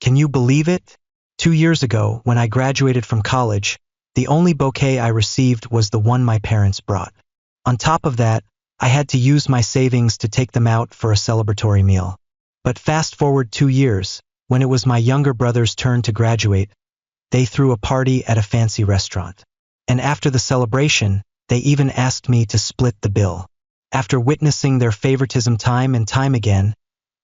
Can you believe it? 2 years ago, when I graduated from college, the only bouquet I received was the one my parents brought. On top of that, I had to use my savings to take them out for a celebratory meal. But fast forward 2 years, when it was my younger brother's turn to graduate, they threw a party at a fancy restaurant. And after the celebration, they even asked me to split the bill. After witnessing their favoritism time and time again,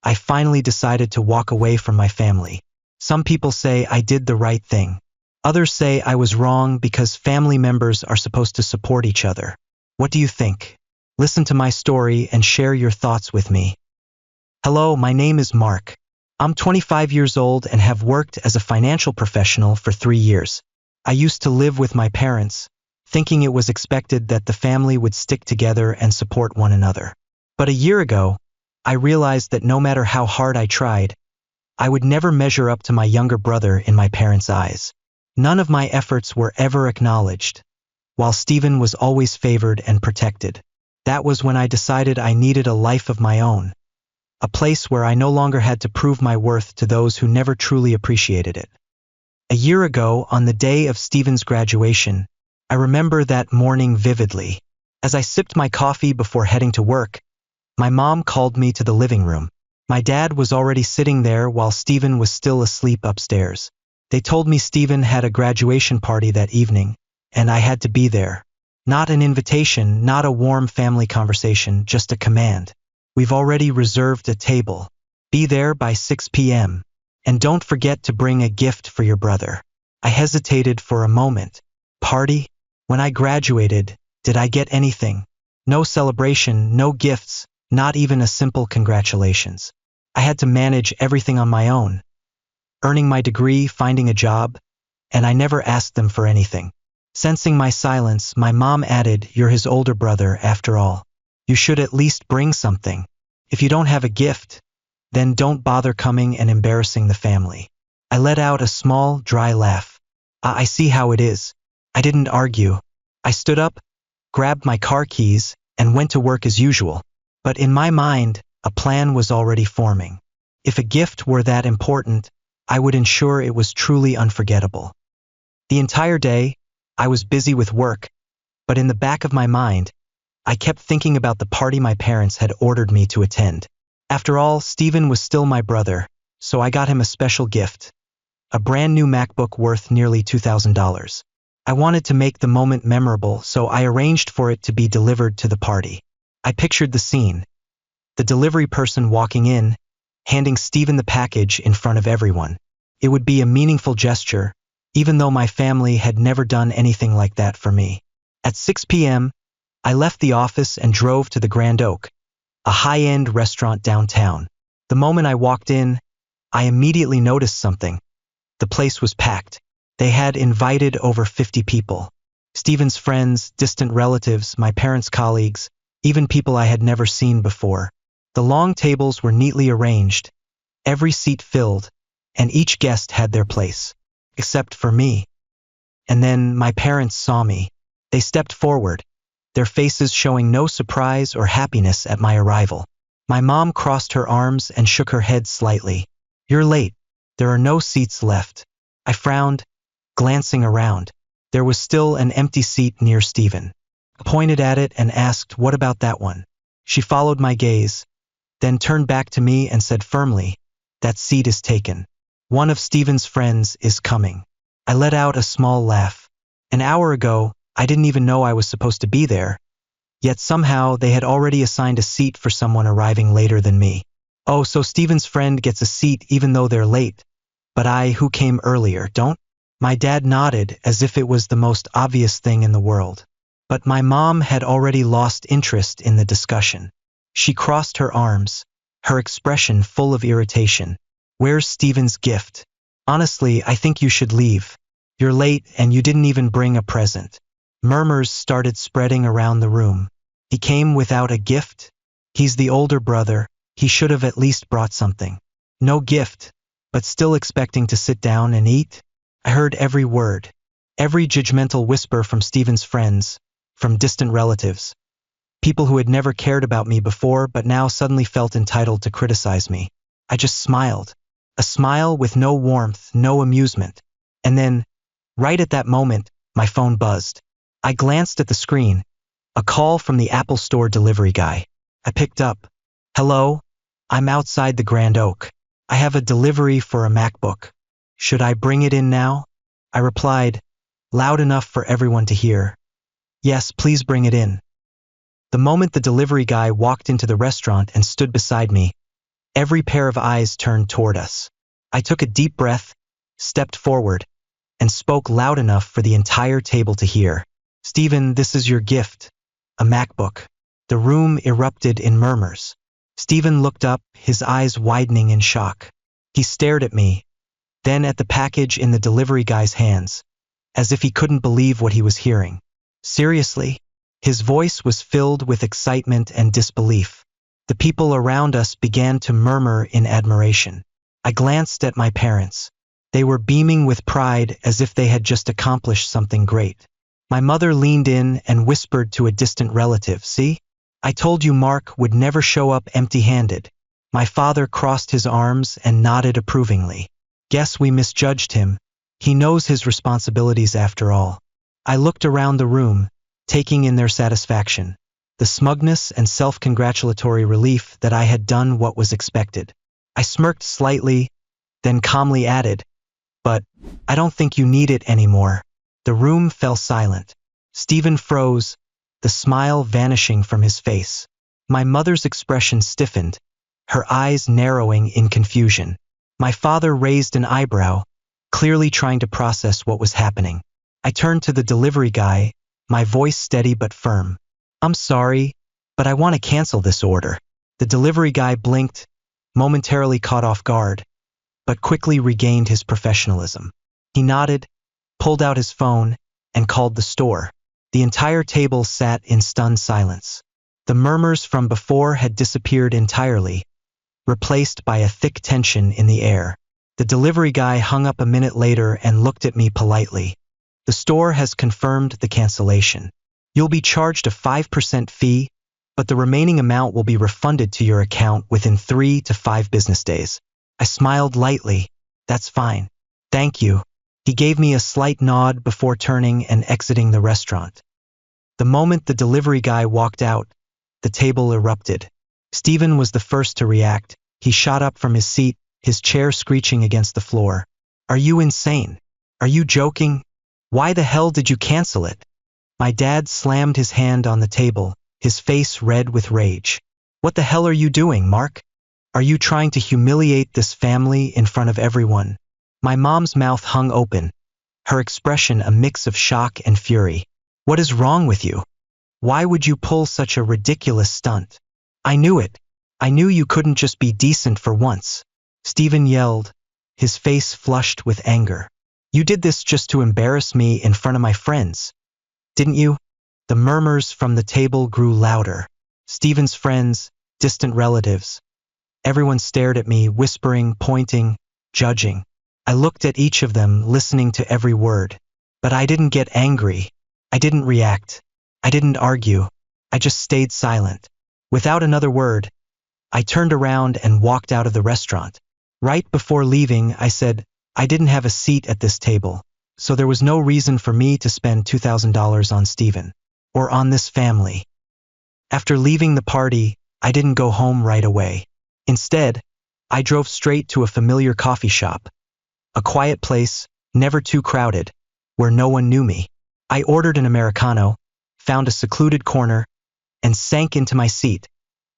I finally decided to walk away from my family. Some people say I did the right thing. Others say I was wrong because family members are supposed to support each other. What do you think? Listen to my story and share your thoughts with me. Hello, my name is Mark. I'm 25 years old and have worked as a financial professional for 3 years. I used to live with my parents, thinking it was expected that the family would stick together and support one another. But a year ago, I realized that no matter how hard I tried, I would never measure up to my younger brother in my parents' eyes. None of my efforts were ever acknowledged, while Stephen was always favored and protected. That was when I decided I needed a life of my own, a place where I no longer had to prove my worth to those who never truly appreciated it. A year ago, on the day of Stephen's graduation, I remember that morning vividly. As I sipped my coffee before heading to work, my mom called me to the living room. My dad was already sitting there while Stephen was still asleep upstairs. They told me Stephen had a graduation party that evening, and I had to be there. Not an invitation, not a warm family conversation, just a command. We've already reserved a table. Be there by 6 p.m. And don't forget to bring a gift for your brother. I hesitated for a moment. Party? When I graduated, did I get anything? No celebration, no gifts, not even a simple congratulations. I had to manage everything on my own. Earning my degree, finding a job, and I never asked them for anything. Sensing my silence, my mom added, "You're his older brother, after all. You should at least bring something. If you don't have a gift, then don't bother coming and embarrassing the family." I let out a small, dry laugh. I see how it is. I didn't argue. I stood up, grabbed my car keys, and went to work as usual. But in my mind, a plan was already forming. If a gift were that important, I would ensure it was truly unforgettable. The entire day, I was busy with work, but in the back of my mind, I kept thinking about the party my parents had ordered me to attend. After all, Stephen was still my brother, so I got him a special gift. A brand new MacBook worth nearly $2,000. I wanted to make the moment memorable, so I arranged for it to be delivered to the party. I pictured the scene. The delivery person walking in, handing Stephen the package in front of everyone. It would be a meaningful gesture, even though my family had never done anything like that for me. At 6 p.m., I left the office and drove to the Grand Oak, a high-end restaurant downtown. The moment I walked in, I immediately noticed something. The place was packed. They had invited over 50 people. Stephen's friends, distant relatives, my parents' colleagues, even people I had never seen before. The long tables were neatly arranged, every seat filled, and each guest had their place. Except for me. And then my parents saw me. They stepped forward, their faces showing no surprise or happiness at my arrival. My mom crossed her arms and shook her head slightly. "You're late. There are no seats left." I frowned, glancing around. There was still an empty seat near Stephen. I pointed at it and asked, "What about that one?" She followed my gaze, then turned back to me and said firmly, "That seat is taken. One of Stephen's friends is coming." I let out a small laugh. An hour ago, I didn't even know I was supposed to be there, yet somehow they had already assigned a seat for someone arriving later than me. Oh, so Stephen's friend gets a seat even though they're late, but I, who came earlier, don't? My dad nodded as if it was the most obvious thing in the world. But my mom had already lost interest in the discussion. She crossed her arms, her expression full of irritation. "Where's Stephen's gift? Honestly, I think you should leave. You're late and you didn't even bring a present." Murmurs started spreading around the room. "He came without a gift? He's the older brother. He should have at least brought something. No gift, but still expecting to sit down and eat?" I heard every word, every judgmental whisper from Stephen's friends, from distant relatives. People who had never cared about me before but now suddenly felt entitled to criticize me. I just smiled. A smile with no warmth, no amusement. And then, right at that moment, my phone buzzed. I glanced at the screen. A call from the Apple Store delivery guy. I picked up. Hello? I'm outside the Grand Oak. I have a delivery for a MacBook. Should I bring it in now? I replied, loud enough for everyone to hear. Yes, please bring it in. The moment the delivery guy walked into the restaurant and stood beside me, every pair of eyes turned toward us. I took a deep breath, stepped forward, and spoke loud enough for the entire table to hear. Stephen, this is your gift. A MacBook. The room erupted in murmurs. Stephen looked up, his eyes widening in shock. He stared at me, then at the package in the delivery guy's hands, as if he couldn't believe what he was hearing. Seriously? His voice was filled with excitement and disbelief. The people around us began to murmur in admiration. I glanced at my parents. They were beaming with pride as if they had just accomplished something great. My mother leaned in and whispered to a distant relative, see? I told you Mark would never show up empty-handed. My father crossed his arms and nodded approvingly. Guess we misjudged him. He knows his responsibilities after all. I looked around the room, taking in their satisfaction, the smugness and self-congratulatory relief that I had done what was expected. I smirked slightly, then calmly added, but I don't think you need it anymore. The room fell silent. Stephen froze, the smile vanishing from his face. My mother's expression stiffened, her eyes narrowing in confusion. My father raised an eyebrow, clearly trying to process what was happening. I turned to the delivery guy, my voice steady but firm. I'm sorry, but I want to cancel this order. The delivery guy blinked, momentarily caught off guard, but quickly regained his professionalism. He nodded, pulled out his phone, and called the store. The entire table sat in stunned silence. The murmurs from before had disappeared entirely, replaced by a thick tension in the air. The delivery guy hung up a minute later and looked at me politely. The store has confirmed the cancellation. You'll be charged a 5% fee, but the remaining amount will be refunded to your account within 3 to 5 business days. I smiled lightly. That's fine. Thank you. He gave me a slight nod before turning and exiting the restaurant. The moment the delivery guy walked out, the table erupted. Stephen was the first to react. He shot up from his seat, his chair screeching against the floor. Are you insane? Are you joking? Why the hell did you cancel it? My dad slammed his hand on the table, his face red with rage. What the hell are you doing, Mark? Are you trying to humiliate this family in front of everyone? My mom's mouth hung open, her expression a mix of shock and fury. What is wrong with you? Why would you pull such a ridiculous stunt? I knew it. I knew you couldn't just be decent for once. Stephen yelled, his face flushed with anger. You did this just to embarrass me in front of my friends, didn't you? The murmurs from the table grew louder. Stephen's friends, distant relatives. Everyone stared at me, whispering, pointing, judging. I looked at each of them, listening to every word. But I didn't get angry. I didn't react. I didn't argue. I just stayed silent. Without another word, I turned around and walked out of the restaurant. Right before leaving, I said, I didn't have a seat at this table, so there was no reason for me to spend $2,000 on Stephen, or on this family. After leaving the party, I didn't go home right away. Instead, I drove straight to a familiar coffee shop, a quiet place, never too crowded, where no one knew me. I ordered an Americano, found a secluded corner, and sank into my seat,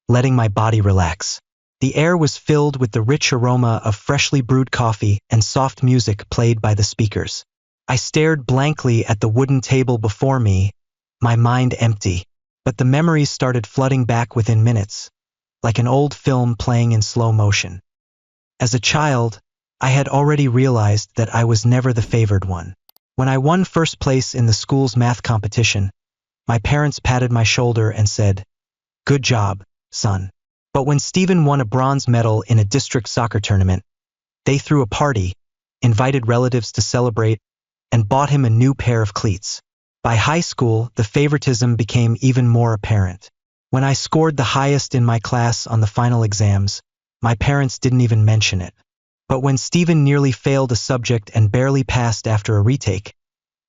letting my body relax. The air was filled with the rich aroma of freshly brewed coffee and soft music played by the speakers. I stared blankly at the wooden table before me, my mind empty, but the memories started flooding back within minutes, like an old film playing in slow motion. As a child, I had already realized that I was never the favored one. When I won first place in the school's math competition, my parents patted my shoulder and said, "Good job, son." But when Stephen won a bronze medal in a district soccer tournament, they threw a party, invited relatives to celebrate, and bought him a new pair of cleats. By high school, the favoritism became even more apparent. When I scored the highest in my class on the final exams, my parents didn't even mention it. But when Stephen nearly failed a subject and barely passed after a retake,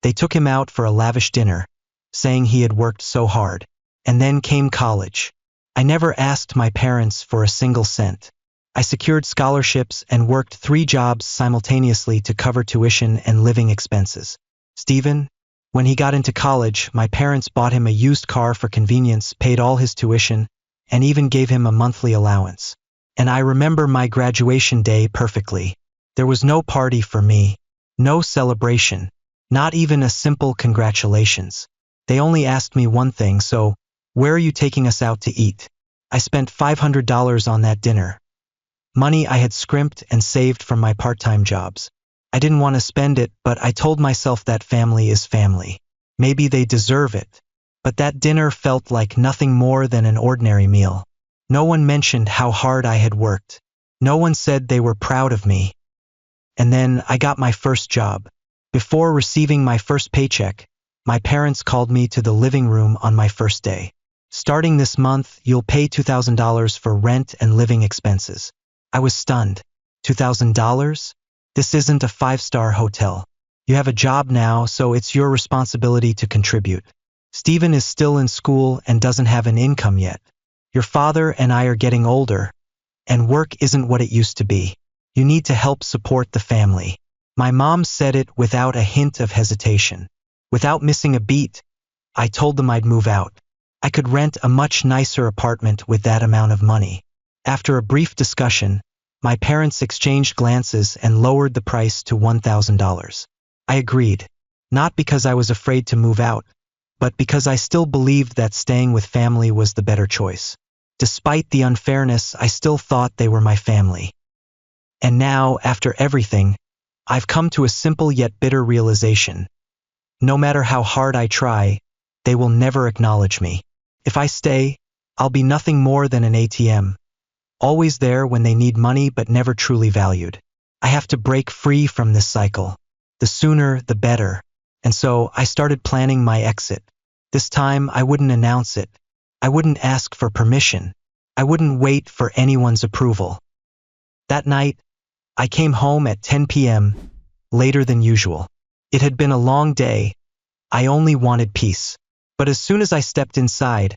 they took him out for a lavish dinner, saying he had worked so hard. And then came college. I never asked my parents for a single cent. I secured scholarships and worked 3 jobs simultaneously to cover tuition and living expenses. Stephen, when he got into college, my parents bought him a used car for convenience, paid all his tuition, and even gave him a monthly allowance. And I remember my graduation day perfectly. There was no party for me, no celebration, not even a simple congratulations. They only asked me one thing, so, where are you taking us out to eat? I spent $500 on that dinner. Money I had scrimped and saved from my part-time jobs. I didn't want to spend it, but I told myself that family is family. Maybe they deserve it. But that dinner felt like nothing more than an ordinary meal. No one mentioned how hard I had worked. No one said they were proud of me. And then I got my first job. Before receiving my first paycheck, my parents called me to the living room on my first day. Starting this month, you'll pay $2,000 for rent and living expenses. I was stunned. $2,000? This isn't a 5-star hotel. You have a job now, so it's your responsibility to contribute. Stephen is still in school and doesn't have an income yet. Your father and I are getting older, and work isn't what it used to be. You need to help support the family. My mom said it without a hint of hesitation. Without missing a beat, I told them I'd move out. I could rent a much nicer apartment with that amount of money. After a brief discussion, my parents exchanged glances and lowered the price to $1,000. I agreed, not because I was afraid to move out, but because I still believed that staying with family was the better choice. Despite the unfairness, I still thought they were my family. And now, after everything, I've come to a simple yet bitter realization. No matter how hard I try, they will never acknowledge me. If I stay, I'll be nothing more than an ATM. Always there when they need money but never truly valued. I have to break free from this cycle. The sooner, the better. And so I started planning my exit. This time I wouldn't announce it. I wouldn't ask for permission. I wouldn't wait for anyone's approval. That night, I came home at 10 p.m., later than usual. It had been a long day. I only wanted peace. But as soon as I stepped inside,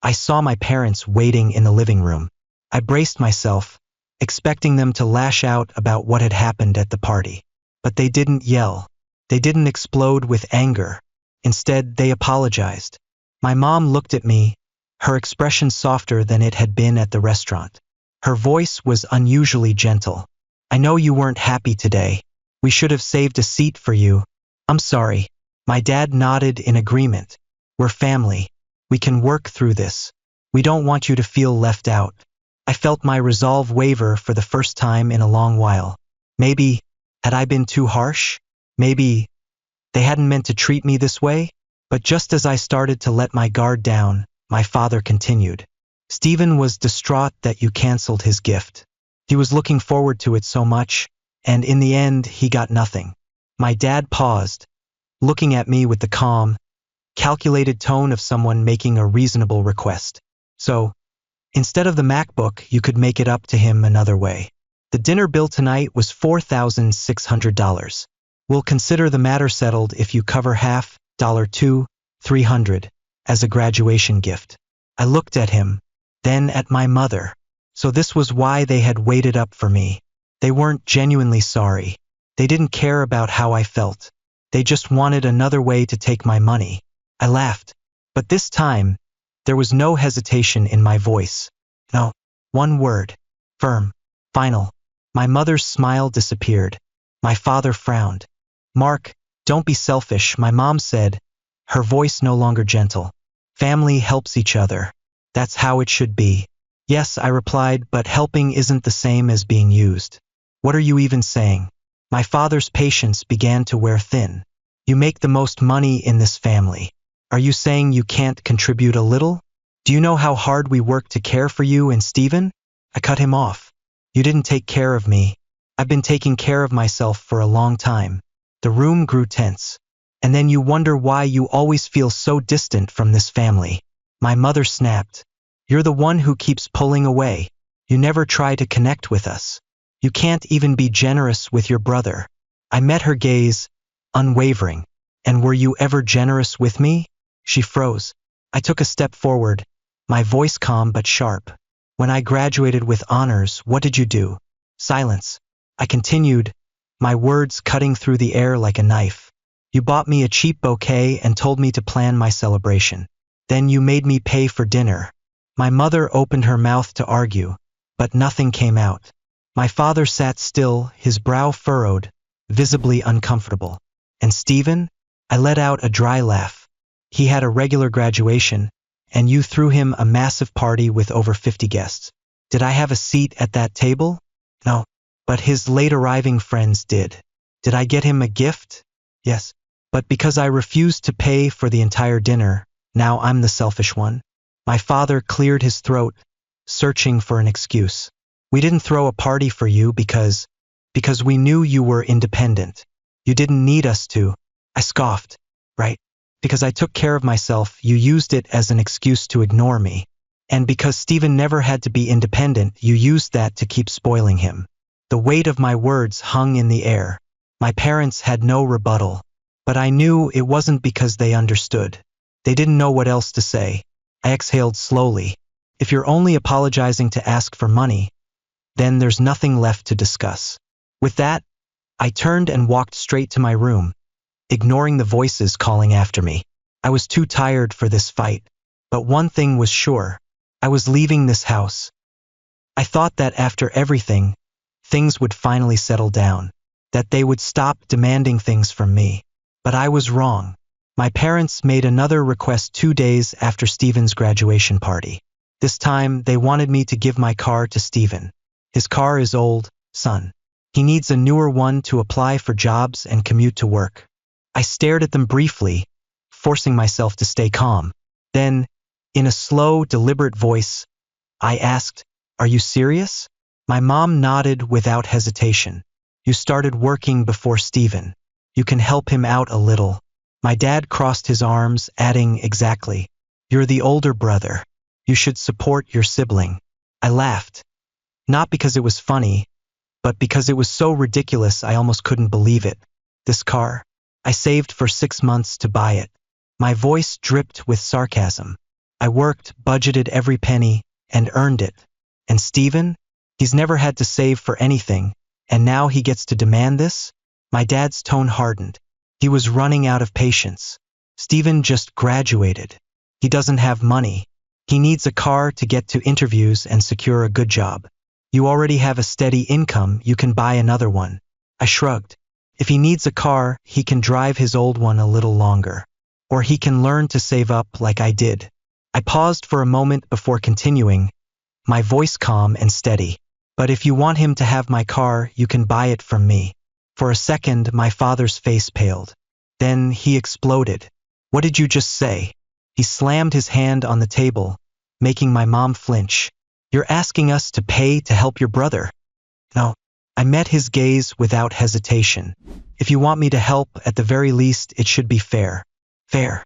I saw my parents waiting in the living room. I braced myself, expecting them to lash out about what had happened at the party. But they didn't yell. They didn't explode with anger. Instead, they apologized. My mom looked at me, her expression softer than it had been at the restaurant. Her voice was unusually gentle. I know you weren't happy today. We should have saved a seat for you. I'm sorry. My dad nodded in agreement. We're family. We can work through this. We don't want you to feel left out. I felt my resolve waver for the first time in a long while. Maybe, had I been too harsh? Maybe they hadn't meant to treat me this way? But just as I started to let my guard down, my father continued. Stephen was distraught that you canceled his gift. He was looking forward to it so much, and in the end, he got nothing. My dad paused, looking at me with the calm, calculated tone of someone making a reasonable request. So, instead of the MacBook, you could make it up to him another way. The dinner bill tonight was $4,600. We'll consider the matter settled if you cover half, $2,300, as a graduation gift. I looked at him, then at my mother. So this was why they had waited up for me. They weren't genuinely sorry. They didn't care about how I felt. They just wanted another way to take my money. I laughed. But this time, there was no hesitation in my voice. No. One word. Firm. Final. My mother's smile disappeared. My father frowned. Mark, don't be selfish, my mom said, her voice no longer gentle. Family helps each other. That's how it should be. Yes, I replied, but helping isn't the same as being used. What are you even saying? My father's patience began to wear thin. You make the most money in this family. Are you saying you can't contribute a little? Do you know how hard we work to care for you and Stephen? I cut him off. You didn't take care of me. I've been taking care of myself for a long time. The room grew tense. And then you wonder why you always feel so distant from this family. My mother snapped. You're the one who keeps pulling away. You never try to connect with us. You can't even be generous with your brother. I met her gaze, unwavering. And were you ever generous with me? She froze. I took a step forward, my voice calm but sharp. When I graduated with honors, what did you do? Silence. I continued, my words cutting through the air like a knife. You bought me a cheap bouquet and told me to plan my celebration. Then you made me pay for dinner. My mother opened her mouth to argue, but nothing came out. My father sat still, his brow furrowed, visibly uncomfortable. And Stephen? I let out a dry laugh. He had a regular graduation, and you threw him a massive party with over 50 guests. Did I have a seat at that table? No, but his late arriving friends did. Did I get him a gift? Yes, but because I refused to pay for the entire dinner, now I'm the selfish one. My father cleared his throat, searching for an excuse. We didn't throw a party for you because we knew you were independent. You didn't need us to. I scoffed. Right? Because I took care of myself, you used it as an excuse to ignore me. And because Stephen never had to be independent, you used that to keep spoiling him. The weight of my words hung in the air. My parents had no rebuttal. But I knew it wasn't because they understood. They didn't know what else to say. I exhaled slowly. If you're only apologizing to ask for money, then there's nothing left to discuss. With that, I turned and walked straight to my room, ignoring the voices calling after me. I was too tired for this fight. But one thing was sure. I was leaving this house. I thought that after everything, things would finally settle down, that they would stop demanding things from me. But I was wrong. My parents made another request 2 days after Stephen's graduation party. This time, they wanted me to give my car to Stephen. His car is old, son. He needs a newer one to apply for jobs and commute to work. I stared at them briefly, forcing myself to stay calm. Then, in a slow, deliberate voice, I asked, "Are you serious?" My mom nodded without hesitation. "You started working before Stephen. You can help him out a little." My dad crossed his arms, adding, "Exactly. You're the older brother. You should support your sibling." I laughed. Not because it was funny, but because it was so ridiculous I almost couldn't believe it. This car? I saved for 6 months to buy it. My voice dripped with sarcasm. I worked, budgeted every penny, and earned it. And Stephen? He's never had to save for anything, and now he gets to demand this? My dad's tone hardened. He was running out of patience. Stephen just graduated. He doesn't have money. He needs a car to get to interviews and secure a good job. You already have a steady income, you can buy another one. I shrugged. If he needs a car, he can drive his old one a little longer. Or he can learn to save up like I did. I paused for a moment before continuing, my voice calm and steady. But if you want him to have my car, you can buy it from me. For a second, my father's face paled. Then he exploded. What did you just say? He slammed his hand on the table, making my mom flinch. You're asking us to pay to help your brother? No. I met his gaze without hesitation. If you want me to help, at the very least, it should be fair. Fair.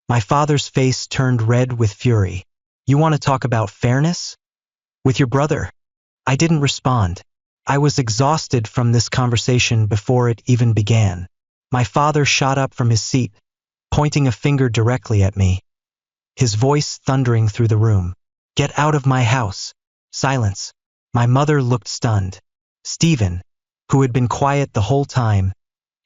My father's face turned red with fury. You want to talk about fairness? With your brother? I didn't respond. I was exhausted from this conversation before it even began. My father shot up from his seat, pointing a finger directly at me, his voice thundering through the room. Get out of my house. Silence. My mother looked stunned. Stephen, who had been quiet the whole time,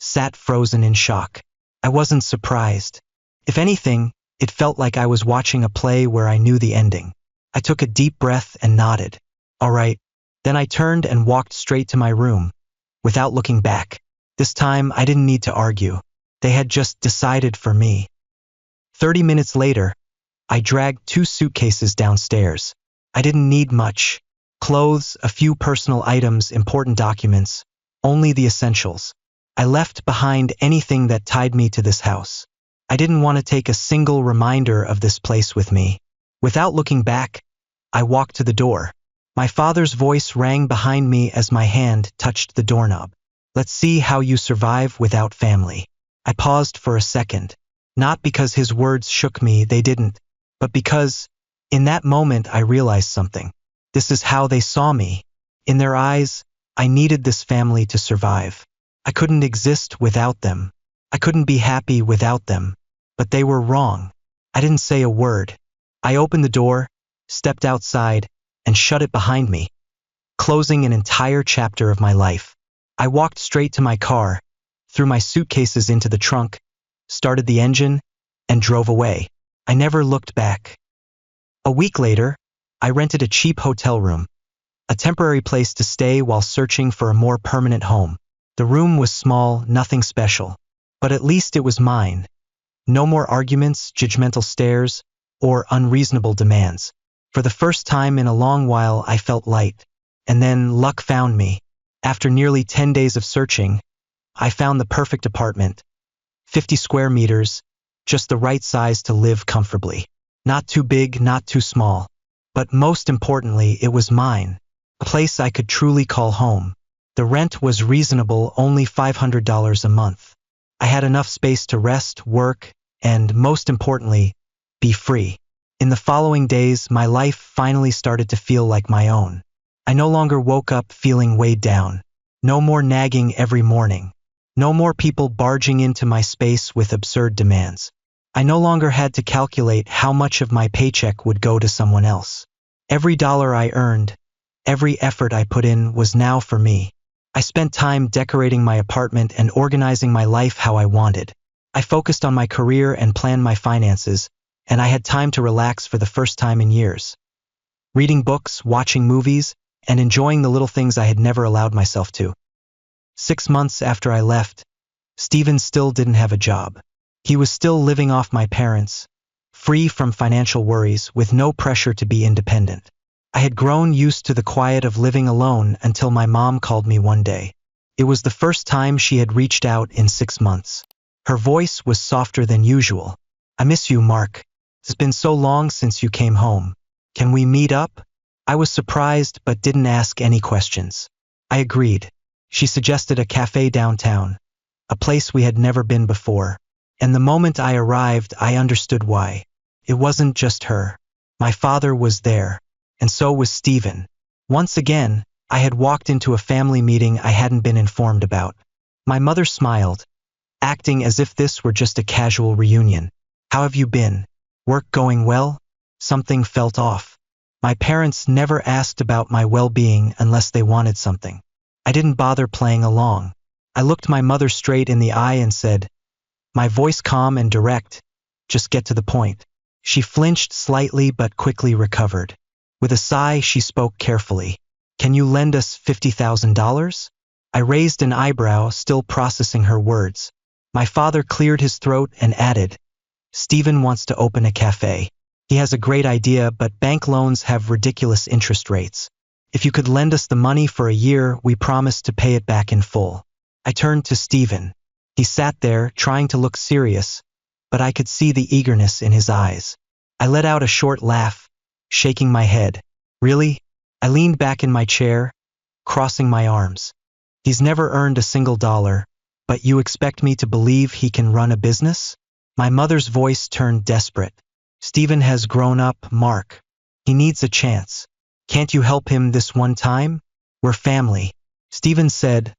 sat frozen in shock. I wasn't surprised. If anything, it felt like I was watching a play where I knew the ending. I took a deep breath and nodded. All right. Then I turned and walked straight to my room, without looking back. This time, I didn't need to argue. They had just decided for me. 30 minutes later, I dragged 2 suitcases downstairs. I didn't need much. Clothes, a few personal items, important documents, only the essentials. I left behind anything that tied me to this house. I didn't want to take a single reminder of this place with me. Without looking back, I walked to the door. My father's voice rang behind me as my hand touched the doorknob. Let's see how you survive without family. I paused for a second. Not because his words shook me, they didn't, but because, in that moment, I realized something. This is how they saw me. In their eyes, I needed this family to survive. I couldn't exist without them. I couldn't be happy without them. But they were wrong. I didn't say a word. I opened the door, stepped outside, and shut it behind me, closing an entire chapter of my life. I walked straight to my car, threw my suitcases into the trunk, started the engine, and drove away. I never looked back. A week later, I rented a cheap hotel room, a temporary place to stay while searching for a more permanent home. The room was small, nothing special, but at least it was mine. No more arguments, judgmental stares, or unreasonable demands. For the first time in a long while, I felt light. And then luck found me. After nearly 10 days of searching, I found the perfect apartment. 50 square meters, just the right size to live comfortably. Not too big, not too small. But most importantly, it was mine. A place I could truly call home. The rent was reasonable, only $500 a month. I had enough space to rest, work, and most importantly, be free. In the following days, my life finally started to feel like my own. I no longer woke up feeling weighed down. No more nagging every morning. No more people barging into my space with absurd demands. I no longer had to calculate how much of my paycheck would go to someone else. Every dollar I earned, every effort I put in was now for me. I spent time decorating my apartment and organizing my life how I wanted. I focused on my career and planned my finances, and I had time to relax for the first time in years. Reading books, watching movies, and enjoying the little things I had never allowed myself to. 6 months after I left, Stephen still didn't have a job. He was still living off my parents, free from financial worries, with no pressure to be independent. I had grown used to the quiet of living alone until my mom called me one day. It was the first time she had reached out in 6 months. Her voice was softer than usual. "I miss you, Mark. It's been so long since you came home. Can we meet up?" I was surprised but didn't ask any questions. I agreed. She suggested a cafe downtown, a place we had never been before. And the moment I arrived, I understood why. It wasn't just her. My father was there, and so was Stephen. Once again, I had walked into a family meeting I hadn't been informed about. My mother smiled, acting as if this were just a casual reunion. "How have you been? Work going well?" Something felt off. My parents never asked about my well-being unless they wanted something. I didn't bother playing along. I looked my mother straight in the eye and said, my voice calm and direct, "Just get to the point." She flinched slightly but quickly recovered. With a sigh, she spoke carefully. "Can you lend us $50,000? I raised an eyebrow, still processing her words. My father cleared his throat and added, "Stephen wants to open a cafe. He has a great idea, but bank loans have ridiculous interest rates. If you could lend us the money for a year, we promise to pay it back in full." I turned to Stephen. He sat there, trying to look serious, but I could see the eagerness in his eyes. I let out a short laugh, shaking my head. "Really?" I leaned back in my chair, crossing my arms. "He's never earned a single dollar, but you expect me to believe he can run a business?" My mother's voice turned desperate. "Stephen has grown up, Mark. He needs a chance. Can't you help him this one time? We're family." Stephen said,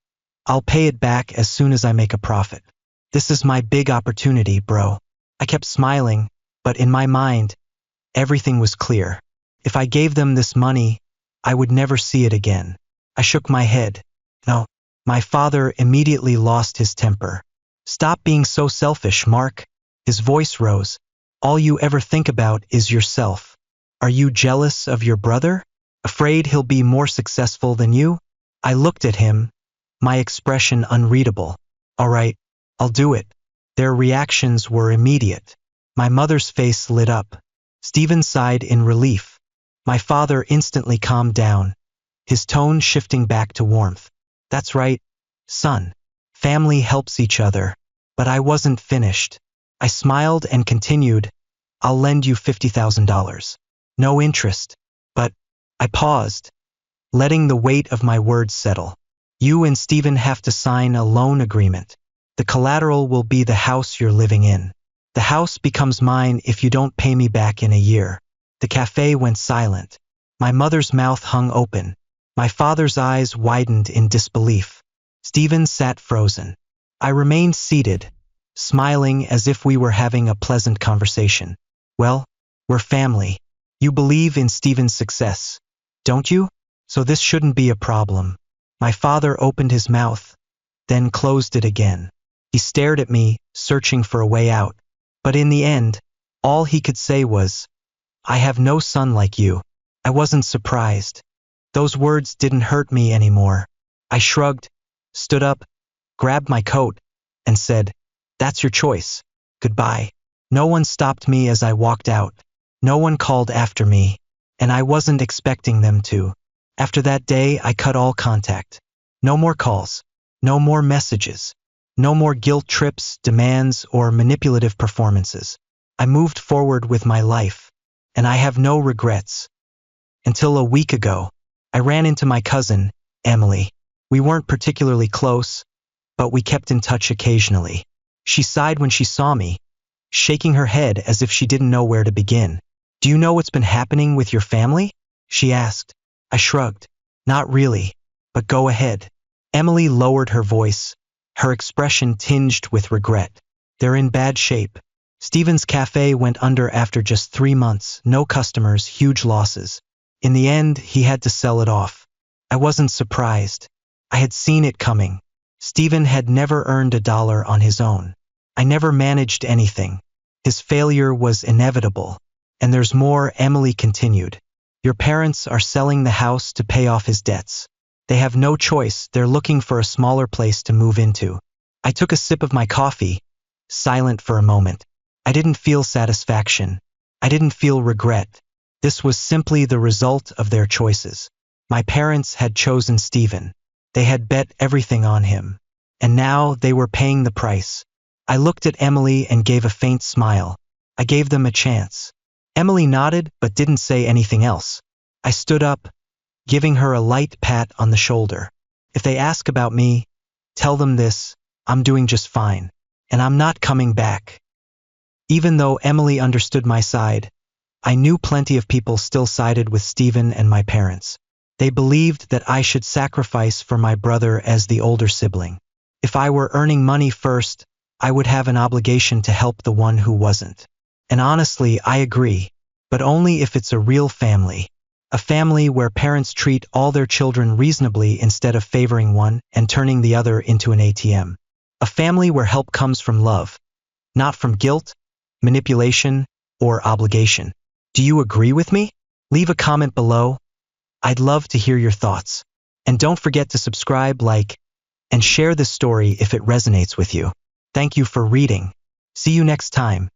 "I'll pay it back as soon as I make a profit. This is my big opportunity, bro." I kept smiling, but in my mind, everything was clear. If I gave them this money, I would never see it again. I shook my head. "No." My father immediately lost his temper. "Stop being so selfish, Mark." His voice rose. "All you ever think about is yourself. Are you jealous of your brother? Afraid he'll be more successful than you?" I looked at him, my expression unreadable. "All right, I'll do it." Their reactions were immediate. My mother's face lit up. Stephen sighed in relief. My father instantly calmed down, his tone shifting back to warmth. "That's right, son. Family helps each other." But I wasn't finished. I smiled and continued, "I'll lend you $50,000. No interest." But I paused, letting the weight of my words settle. "You and Stephen have to sign a loan agreement. The collateral will be the house you're living in. The house becomes mine if you don't pay me back in a year." The cafe went silent. My mother's mouth hung open. My father's eyes widened in disbelief. Stephen sat frozen. I remained seated, smiling as if we were having a pleasant conversation. Well, we're family. You believe in Stephen's success, don't you? So this shouldn't be a problem. My father opened his mouth, then closed it again. He stared at me, searching for a way out. But in the end, all he could say was, "I have no son like you." I wasn't surprised. Those words didn't hurt me anymore. I shrugged, stood up, grabbed my coat, and said, "That's your choice. Goodbye." No one stopped me as I walked out. No one called after me, and I wasn't expecting them to. After that day, I cut all contact. No more calls, no more messages, no more guilt trips, demands, or manipulative performances. I moved forward with my life, and I have no regrets. Until a week ago, I ran into my cousin, Emily. We weren't particularly close, but we kept in touch occasionally. She sighed when she saw me, shaking her head as if she didn't know where to begin. "Do you know what's been happening with your family?" she asked. I shrugged. "Not really, but go ahead." Emily lowered her voice, her expression tinged with regret. "They're in bad shape. Stephen's cafe went under after just 3 months, no customers, huge losses. In the end, he had to sell it off." I wasn't surprised. I had seen it coming. Stephen had never earned $1 on his own. I never managed anything. His failure was inevitable. "And there's more," Emily continued. "Your parents are selling the house to pay off his debts. They have no choice, they're looking for a smaller place to move into." I took a sip of my coffee, silent for a moment. I didn't feel satisfaction. I didn't feel regret. This was simply the result of their choices. My parents had chosen Stephen. They had bet everything on him. And now they were paying the price. I looked at Emily and gave a faint smile. I gave them a chance. Emily nodded but didn't say anything else. I stood up, giving her a light pat on the shoulder. "If they ask about me, tell them this: I'm doing just fine, and I'm not coming back." Even though Emily understood my side, I knew plenty of people still sided with Stephen and my parents. They believed that I should sacrifice for my brother as the older sibling. If I were earning money first, I would have an obligation to help the one who wasn't. And honestly, I agree, but only if it's a real family. A family where parents treat all their children reasonably instead of favoring one and turning the other into an ATM. A family where help comes from love, not from guilt, manipulation, or obligation. Do you agree with me? Leave a comment below. I'd love to hear your thoughts. And don't forget to subscribe, like, and share this story if it resonates with you. Thank you for reading. See you next time.